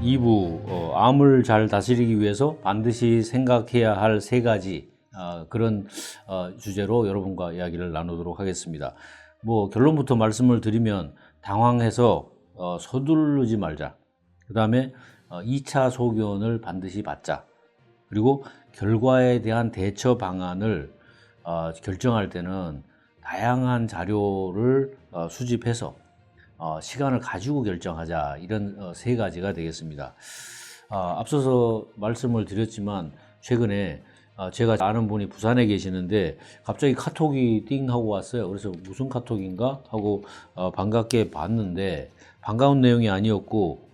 2부 암을 잘 다스리기 위해서 반드시 생각해야 할 세 가지 그런 주제로 여러분과 이야기를 나누도록 하겠습니다. 뭐 결론부터 말씀을 드리면 당황해서 서두르지 말자. 그 다음에 2차 소견을 반드시 받자. 그리고 결과에 대한 대처 방안을 결정할 때는 다양한 자료를 수집해서 시간을 가지고 결정하자. 이런 세 가지가 되겠습니다. 앞서서 말씀을 드렸지만 최근에 제가 아는 분이 부산에 계시는데 갑자기 카톡이 띵 하고 왔어요. 그래서 무슨 카톡인가 하고 반갑게 봤는데 반가운 내용이 아니었고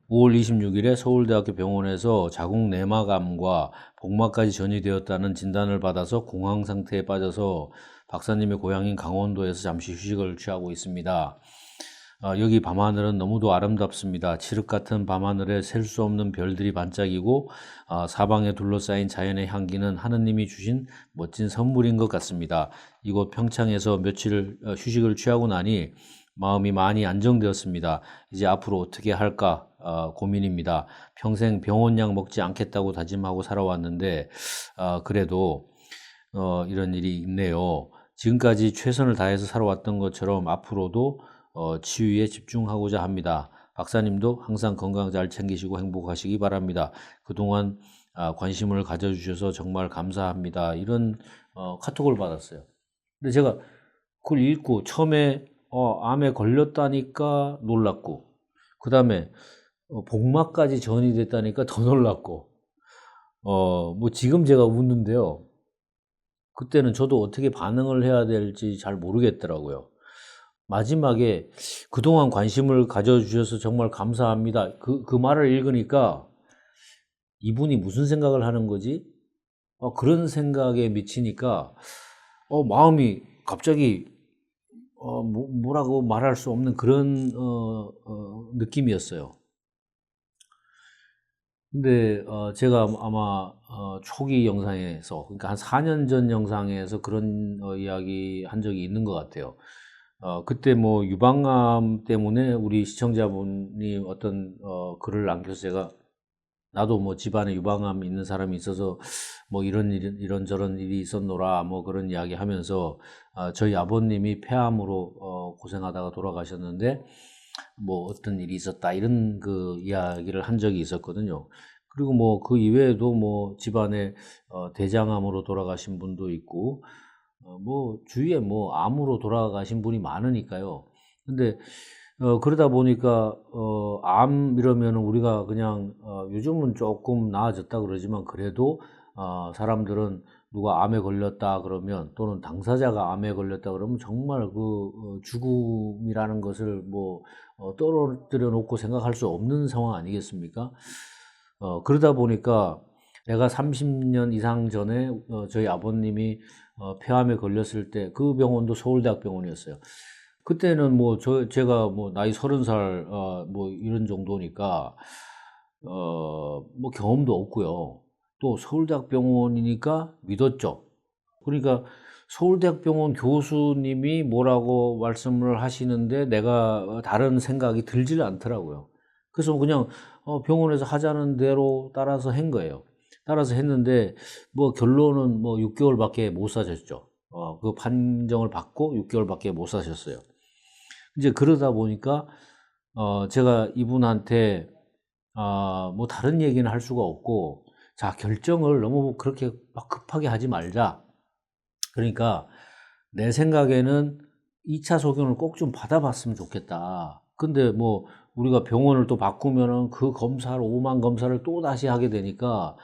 5월 26일에 서울대학교 병원에서 자궁 내막암과 복막까지 전이되었다는 진단을 받아서 공황 상태에 빠져서 박사님의 고향인 강원도에서 잠시 휴식을 취하고 있습니다. 여기 밤하늘은 너무도 아름답습니다. 칠흑 같은 밤하늘에 셀 수 없는 별들이 반짝이고 사방에 둘러싸인 자연의 향기는 하느님이 주신 멋진 선물인 것 같습니다. 이곳 평창에서 며칠 휴식을 취하고 나니 마음이 많이 안정되었습니다. 이제 앞으로 어떻게 할까 고민입니다. 평생 병원약 먹지 않겠다고 다짐하고 살아왔는데 그래도 이런 일이 있네요. 지금까지 최선을 다해서 살아왔던 것처럼 앞으로도 치유에 집중하고자 합니다. 박사님도 항상 건강 잘 챙기시고 행복하시기 바랍니다. 그동안 관심을 가져주셔서 정말 감사합니다. 이런 카톡을 받았어요. 근데 제가 그걸 읽고 처음에 암에 걸렸다니까 놀랐고 그 다음에 복막까지 전이 됐다니까 더 놀랐고 뭐 지금 제가 웃는데요. 그때는 저도 어떻게 반응을 해야 될지 잘 모르겠더라고요. 마지막에 그동안 관심을 가져주셔서 정말 감사합니다. 그 말을 읽으니까 이분이 무슨 생각을 하는 거지? 그런 생각에 미치니까 마음이 갑자기 뭐라고 말할 수 없는 그런 느낌이었어요. 근데 제가 아마 초기 영상에서 그러니까 한 4년 전 영상에서 그런 이야기 한 적이 있는 것 같아요. 그때 뭐 유방암 때문에 우리 시청자분이 어떤 글을 남겨서 제가 나도 뭐 집안에 유방암 있는 사람이 있어서 뭐 이런저런 일이 있었노라 뭐 그런 이야기 하면서 저희 아버님이 폐암으로 고생하다가 돌아가셨는데 뭐 어떤 일이 있었다 이런 그 이야기를 한 적이 있었거든요. 그리고 뭐 그 이외에도 뭐 집안에 대장암으로 돌아가신 분도 있고 뭐 주위에 뭐 암으로 돌아가신 분이 많으니까요. 근데 그러다 보니까 암 이러면 우리가 그냥 요즘은 조금 나아졌다 그러지만 그래도 사람들은 누가 암에 걸렸다 그러면 또는 당사자가 암에 걸렸다 그러면 정말 그 죽음이라는 것을 뭐 떨어뜨려 놓고 생각할 수 없는 상황 아니겠습니까? 그러다 보니까 내가 30년 이상 전에 저희 아버님이 폐암에 걸렸을 때 그 병원도 서울대학병원이었어요. 그때는 뭐 제가 뭐 나이 30살 뭐 이런 정도니까 뭐 경험도 없고요. 또 서울대학병원이니까 믿었죠. 그러니까 서울대학병원 교수님이 뭐라고 말씀을 하시는데 내가 다른 생각이 들질 않더라고요. 그래서 그냥 병원에서 하자는 대로 따라서 한 거예요. 따라서 했는데 뭐 결론은 뭐 6개월밖에 못 사셨죠. 그 판정을 받고 6개월밖에 못 사셨어요. 이제 그러다 보니까 제가 이분한테 뭐 다른 얘기는 할 수가 없고 자 결정을 너무 그렇게 막 급하게 하지 말자. 그러니까 내 생각에는 2차 소견을 꼭 좀 받아봤으면 좋겠다. 근데 뭐 우리가 병원을 또 바꾸면은 그 검사를 5만 검사를 또 다시 하게 되니까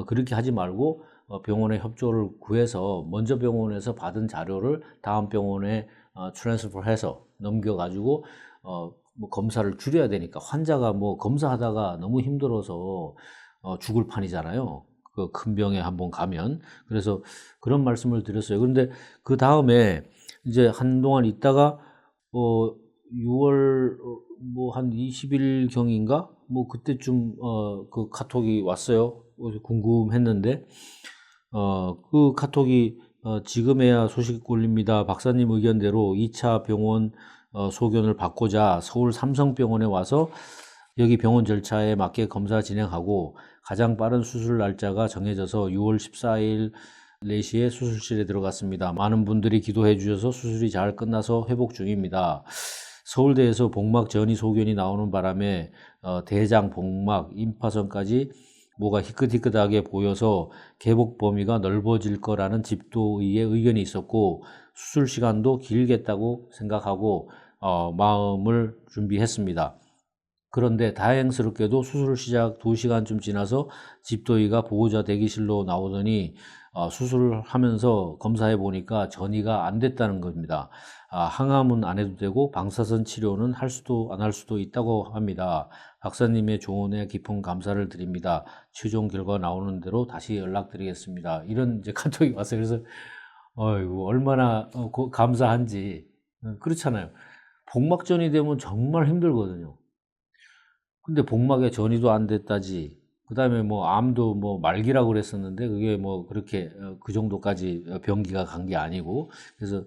그렇게 하지 말고 병원의 협조를 구해서 먼저 병원에서 받은 자료를 다음 병원에 트랜스퍼해서 넘겨가지고 뭐 검사를 줄여야 되니까 환자가 뭐 검사하다가 너무 힘들어서 죽을 판이잖아요. 그 큰 병에 한번 가면. 그래서 그런 말씀을 드렸어요. 그런데 그 다음에 이제 한동안 있다가 6월 뭐 한 20일 경인가 뭐 그때쯤 그 카톡이 왔어요. 궁금했는데 그 카톡이 지금에야 소식 올립니다. 박사님 의견대로 2차 병원 소견을 받고자 서울 삼성병원에 와서 여기 병원 절차에 맞게 검사 진행하고 가장 빠른 수술 날짜가 정해져서 6월 14일 4시에 수술실에 들어갔습니다. 많은 분들이 기도해 주셔서 수술이 잘 끝나서 회복 중입니다. 서울대에서 복막 전이 소견이 나오는 바람에 대장, 복막, 임파선까지 뭐가 희끗희끗하게 보여서 개복 범위가 넓어질 거라는 집도의의 의견이 있었고 수술 시간도 길겠다고 생각하고 마음을 준비했습니다. 그런데 다행스럽게도 수술 시작 2시간쯤 지나서 집도의가 보호자 대기실로 나오더니 수술을 하면서 검사해 보니까 전이가 안 됐다는 겁니다. 항암은 안 해도 되고 방사선 치료는 할 수도 안 할 수도 있다고 합니다. 박사님의 조언에 깊은 감사를 드립니다. 최종 결과 나오는 대로 다시 연락드리겠습니다. 이런 이제 카톡이 왔어요. 그래서 어이구 얼마나 감사한지. 그렇잖아요. 복막전이 되면 정말 힘들거든요. 근데 복막에 전이도 안 됐다지. 그다음에 뭐 암도 뭐 말기라고 그랬었는데 그게 뭐 그렇게 그 정도까지 병기가 간 게 아니고 그래서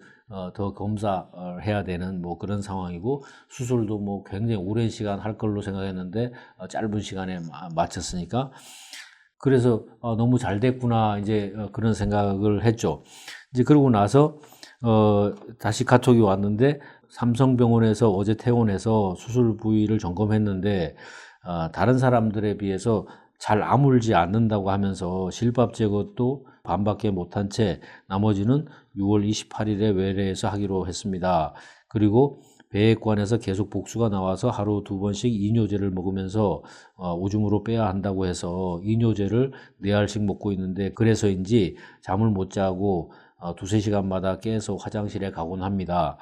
더 검사해야 되는 뭐 그런 상황이고 수술도 뭐 굉장히 오랜 시간 할 걸로 생각했는데 짧은 시간에 마쳤으니까 그래서 너무 잘 됐구나 이제 그런 생각을 했죠. 이제 그러고 나서 다시 카톡이 왔는데 삼성병원에서 어제 퇴원해서 수술 부위를 점검했는데 다른 사람들에 비해서 잘 아물지 않는다고 하면서 실밥 제거도 반밖에 못한 채 나머지는 6월 28일에 외래에서 하기로 했습니다. 그리고 배액관에서 계속 복수가 나와서 하루 2번씩 이뇨제를 먹으면서 오줌으로 빼야 한다고 해서 이뇨제를 4알씩 먹고 있는데 그래서인지 잠을 못 자고 2~3시간마다 깨서 화장실에 가곤 합니다.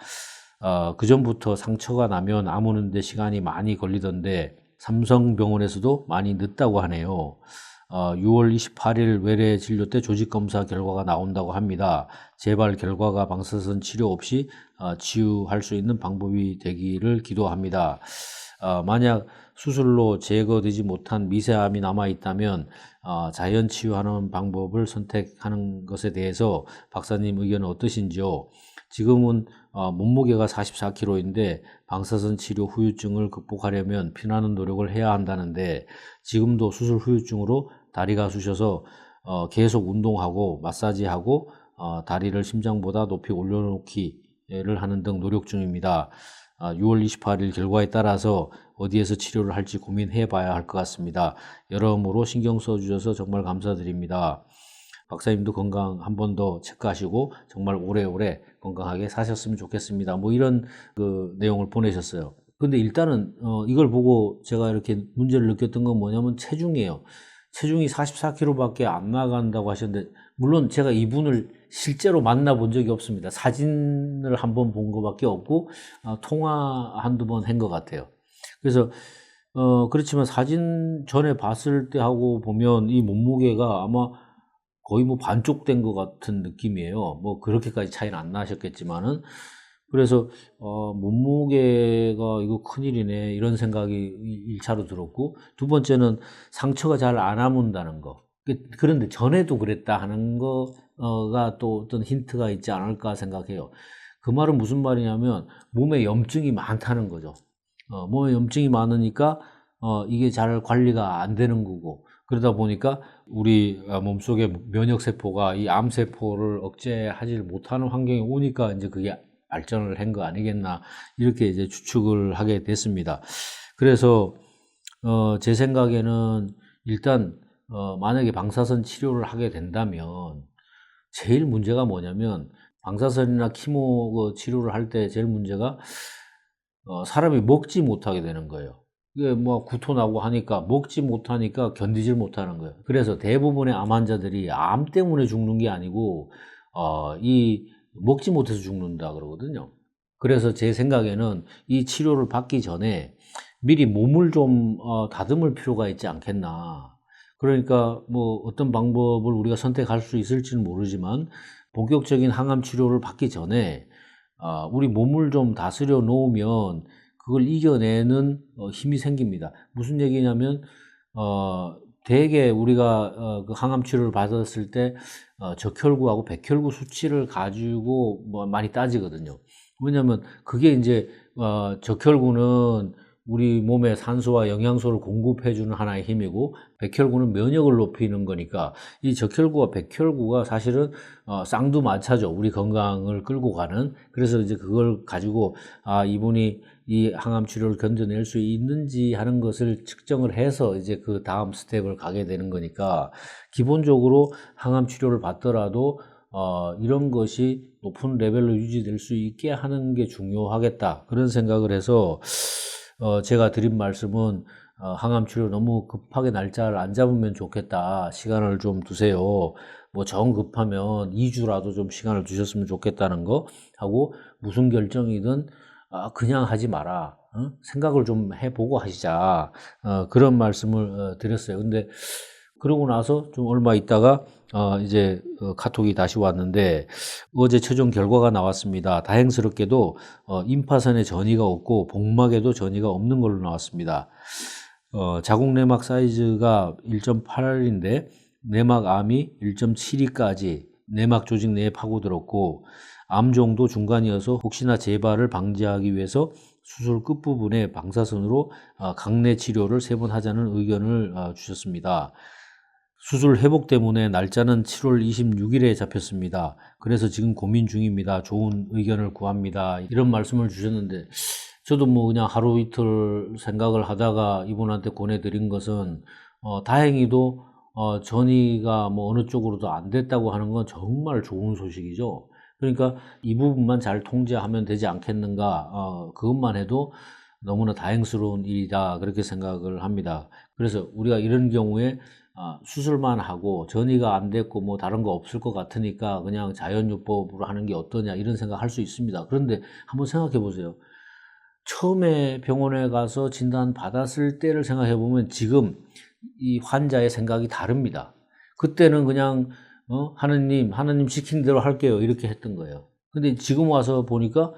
그 전부터 상처가 나면 아무는데 시간이 많이 걸리던데 삼성병원에서도 많이 늦다고 하네요. 6월 28일 외래 진료 때 조직검사 결과가 나온다고 합니다. 제발 결과가 방사선 치료 없이 치유할 수 있는 방법이 되기를 기도합니다. 만약 수술로 제거되지 못한 미세암이 남아있다면 자연 치유하는 방법을 선택하는 것에 대해서 박사님 의견은 어떠신지요? 지금은 몸무게가 44kg인데 방사선 치료 후유증을 극복하려면 피나는 노력을 해야 한다는데 지금도 수술 후유증으로 다리가 쑤셔서 계속 운동하고 마사지하고 다리를 심장보다 높이 올려놓기를 하는 등 노력 중입니다. 6월 28일 결과에 따라서 어디에서 치료를 할지 고민해 봐야 할 것 같습니다. 여러모로 신경 써주셔서 정말 감사드립니다. 박사님도 건강 한 번 더 체크하시고 정말 오래오래 건강하게 사셨으면 좋겠습니다. 뭐 이런 그 내용을 보내셨어요. 근데 일단은 이걸 보고 제가 이렇게 문제를 느꼈던 건 뭐냐면 체중이에요. 체중이 44kg밖에 안 나간다고 하셨는데 물론 제가 이분을 실제로 만나본 적이 없습니다. 사진을 한번 본 것밖에 없고 통화 한두 번 한 것 같아요. 그래서 그렇지만 사진 전에 봤을 때 하고 보면 이 몸무게가 아마 거의 뭐 반쪽 된 것 같은 느낌이에요. 뭐 그렇게까지 차이는 안 나셨겠지만은 그래서 몸무게가 이거 큰일이네 이런 생각이 1차로 들었고 두 번째는 상처가 잘 안 아문다는 거. 그런데 전에도 그랬다 하는 거가 또 어떤 힌트가 있지 않을까 생각해요. 그 말은 무슨 말이냐면 몸에 염증이 많다는 거죠. 몸에 염증이 많으니까 이게 잘 관리가 안 되는 거고 그러다 보니까 우리 몸속의 면역세포가 이 암세포를 억제하지 못하는 환경이 오니까 이제 그게 발전을 한 거 아니겠나 이렇게 이제 추측을 하게 됐습니다. 그래서 제 생각에는 일단 만약에 방사선 치료를 하게 된다면 제일 문제가 뭐냐면 방사선이나 키모 치료를 할 때 제일 문제가 사람이 먹지 못하게 되는 거예요. 이게 뭐 구토나고 하니까 먹지 못하니까 견디질 못하는 거예요. 그래서 대부분의 암 환자들이 암 때문에 죽는 게 아니고 이 먹지 못해서 죽는다 그러거든요. 그래서 제 생각에는 이 치료를 받기 전에 미리 몸을 좀 다듬을 필요가 있지 않겠나. 그러니까 뭐 어떤 방법을 우리가 선택할 수 있을지는 모르지만 본격적인 항암 치료를 받기 전에 우리 몸을 좀 다스려 놓으면 그걸 이겨내는 힘이 생깁니다. 무슨 얘기냐면 대개 우리가 그 항암 치료를 받았을 때 적혈구하고 백혈구 수치를 가지고 뭐 많이 따지거든요. 왜냐하면 그게 이제 적혈구는 우리 몸에 산소와 영양소를 공급해주는 하나의 힘이고, 백혈구는 면역을 높이는 거니까 이 적혈구와 백혈구가 사실은 쌍두마차죠. 우리 건강을 끌고 가는. 그래서 이제 그걸 가지고 이분이 이 항암 치료를 견뎌낼 수 있는지 하는 것을 측정을 해서 이제 그 다음 스텝을 가게 되는 거니까, 기본적으로 항암 치료를 받더라도 이런 것이 높은 레벨로 유지될 수 있게 하는 게 중요하겠다, 그런 생각을 해서 제가 드린 말씀은 항암 치료 너무 급하게 날짜를 안 잡으면 좋겠다, 시간을 좀 두세요, 뭐 정 급하면 2주라도 좀 시간을 두셨으면 좋겠다는 거 하고, 무슨 결정이든 그냥 하지 마라, 생각을 좀 해보고 하시자, 그런 말씀을 드렸어요. 근데 그러고 나서 좀 얼마 있다가 이제 카톡이 다시 왔는데, 어제 최종 결과가 나왔습니다. 다행스럽게도 임파선에 전이가 없고 복막에도 전이가 없는 걸로 나왔습니다. 자궁 내막 사이즈가 1.8인데 내막암이 1.72까지 내막 조직 내에 파고들었고, 암종도 중간이어서 혹시나 재발을 방지하기 위해서 수술 끝부분에 방사선으로 강내 치료를 3번 하자는 의견을 주셨습니다. 수술 회복 때문에 날짜는 7월 26일에 잡혔습니다. 그래서 지금 고민 중입니다. 좋은 의견을 구합니다. 이런 말씀을 주셨는데, 저도 뭐 그냥 하루 이틀 생각을 하다가 이분한테 권해드린 것은 다행히도 전이가 뭐 어느 쪽으로도 안 됐다고 하는 건 정말 좋은 소식이죠. 그러니까 이 부분만 잘 통제하면 되지 않겠는가, 그것만 해도 너무나 다행스러운 일이다, 그렇게 생각을 합니다. 그래서 우리가 이런 경우에 수술만 하고 전이가 안 됐고 뭐 다른 거 없을 것 같으니까 그냥 자연요법으로 하는 게 어떠냐, 이런 생각 할 수 있습니다. 그런데 한번 생각해 보세요. 처음에 병원에 가서 진단 받았을 때를 생각해 보면 지금 이 환자의 생각이 다릅니다. 그때는 그냥 하느님 시킨 대로 할게요, 이렇게 했던 거예요. 근데 지금 와서 보니까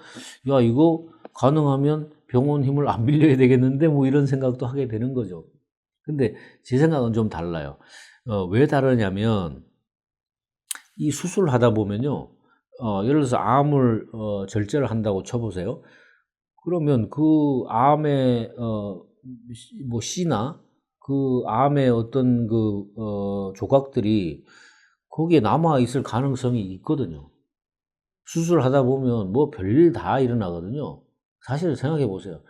야, 이거 가능하면 병원 힘을 안 빌려야 되겠는데, 뭐 이런 생각도 하게 되는 거죠. 근데 제 생각은 좀 달라요. 왜 다르냐면, 이 수술을 하다 보면요, 예를 들어서 암을 절제를 한다고 쳐보세요. 그러면 그 암의 뭐 씨나 그 암의 어떤 그 조각들이 거기에 남아 있을 가능성이 있거든요. 수술하다 보면 뭐 별일 다 일어나거든요. 사실 생각해 보세요.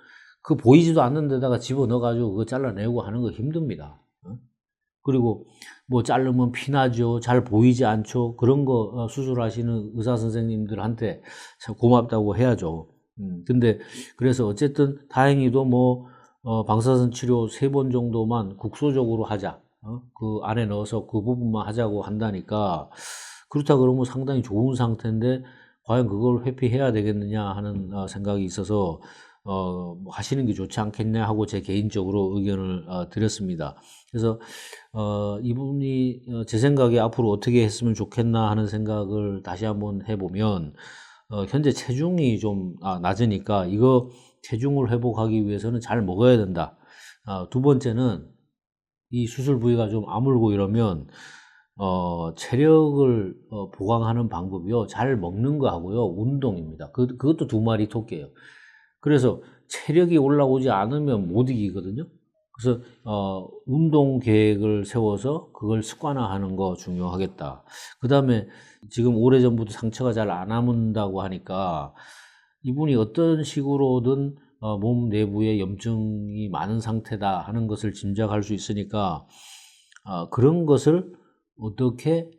그 보이지도 않는 데다가 집어넣어 가지고 그거 잘라내고 하는 거 힘듭니다. 그리고 뭐 자르면 피나죠. 잘 보이지 않죠. 그런 거 수술하시는 의사 선생님들한테 참 고맙다고 해야죠. 근데 그래서 어쨌든 다행히도 뭐 방사선 치료 3번 정도만 국소적으로 하자, 그 안에 넣어서 그 부분만 하자고 한다니까, 그렇다 그러면 상당히 좋은 상태인데 과연 그걸 회피해야 되겠느냐 하는 생각이 있어서 뭐 하시는 게 좋지 않겠냐 하고 제 개인적으로 의견을 드렸습니다. 그래서 이분이 제 생각에 앞으로 어떻게 했으면 좋겠나 하는 생각을 다시 한번 해보면, 현재 체중이 좀 낮으니까 이거 체중을 회복하기 위해서는 잘 먹어야 된다. 두 번째는 이 수술 부위가 좀 아물고 이러면 체력을 보강하는 방법이요, 잘 먹는 거 하고요, 운동입니다. 그것도 두 마리 토끼예요. 그래서 체력이 올라오지 않으면 못 이기거든요. 그래서 운동 계획을 세워서 그걸 습관화하는 거 중요하겠다. 그 다음에 지금 오래전부터 상처가 잘 안 아문다고 하니까 이분이 어떤 식으로든 몸 내부에 염증이 많은 상태다 하는 것을 짐작할 수 있으니까, 그런 것을 어떻게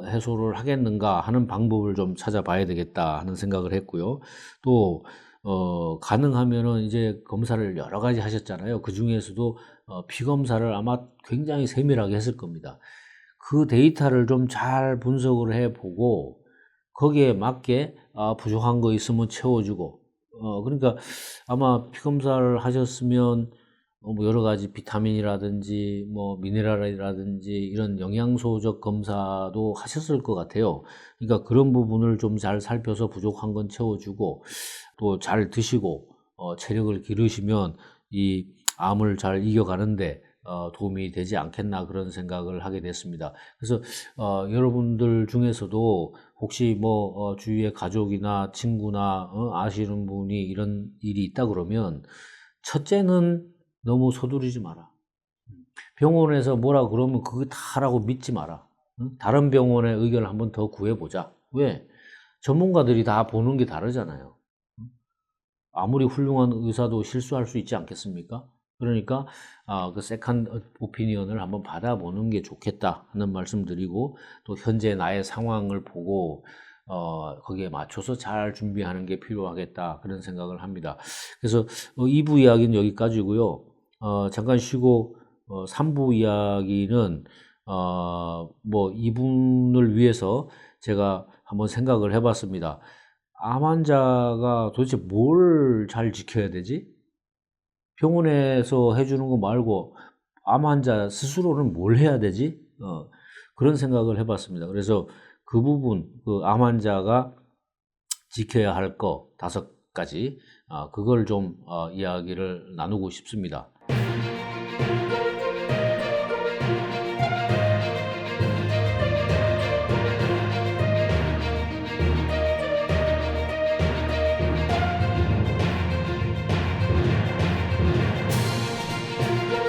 해소를 하겠는가 하는 방법을 좀 찾아봐야 되겠다 하는 생각을 했고요. 또 가능하면은 이제 검사를 여러 가지 하셨잖아요. 그 중에서도 피 검사를 아마 굉장히 세밀하게 했을 겁니다. 그 데이터를 좀 잘 분석을 해보고 거기에 맞게 부족한 거 있으면 채워주고, 그러니까 아마 피 검사를 하셨으면 뭐 여러 가지 비타민이라든지 뭐 미네랄이라든지 이런 영양소적 검사도 하셨을 것 같아요. 그러니까 그런 부분을 좀 잘 살펴서 부족한 건 채워주고, 또 잘 드시고 체력을 기르시면 이 암을 잘 이겨가는데 도움이 되지 않겠나, 그런 생각을 하게 됐습니다. 그래서 여러분들 중에서도 혹시 뭐 주위에 가족이나 친구나 아시는 분이 이런 일이 있다 그러면 첫째는 너무 서두르지 마라. 병원에서 뭐라 그러면 그거 다 하라고 믿지 마라. 응? 다른 병원의 의견을 한번 더 구해보자. 왜? 전문가들이 다 보는 게 다르잖아요. 응? 아무리 훌륭한 의사도 실수할 수 있지 않겠습니까? 그러니까 그 세컨드 오피니언을 한번 받아보는 게 좋겠다 하는 말씀 드리고, 또 현재 나의 상황을 보고 거기에 맞춰서 잘 준비하는 게 필요하겠다, 그런 생각을 합니다. 그래서 2부 이야기는 여기까지고요. 잠깐 쉬고 3부 이야기는 뭐 이분을 위해서 제가 한번 생각을 해봤습니다. 암 환자가 도대체 뭘 잘 지켜야 되지? 병원에서 해주는 거 말고 암 환자 스스로는 뭘 해야 되지? 그런 생각을 해봤습니다. 그래서 그 부분, 그 암 환자가 지켜야 할 거 5가지, 그걸 좀 이야기를 나누고 싶습니다.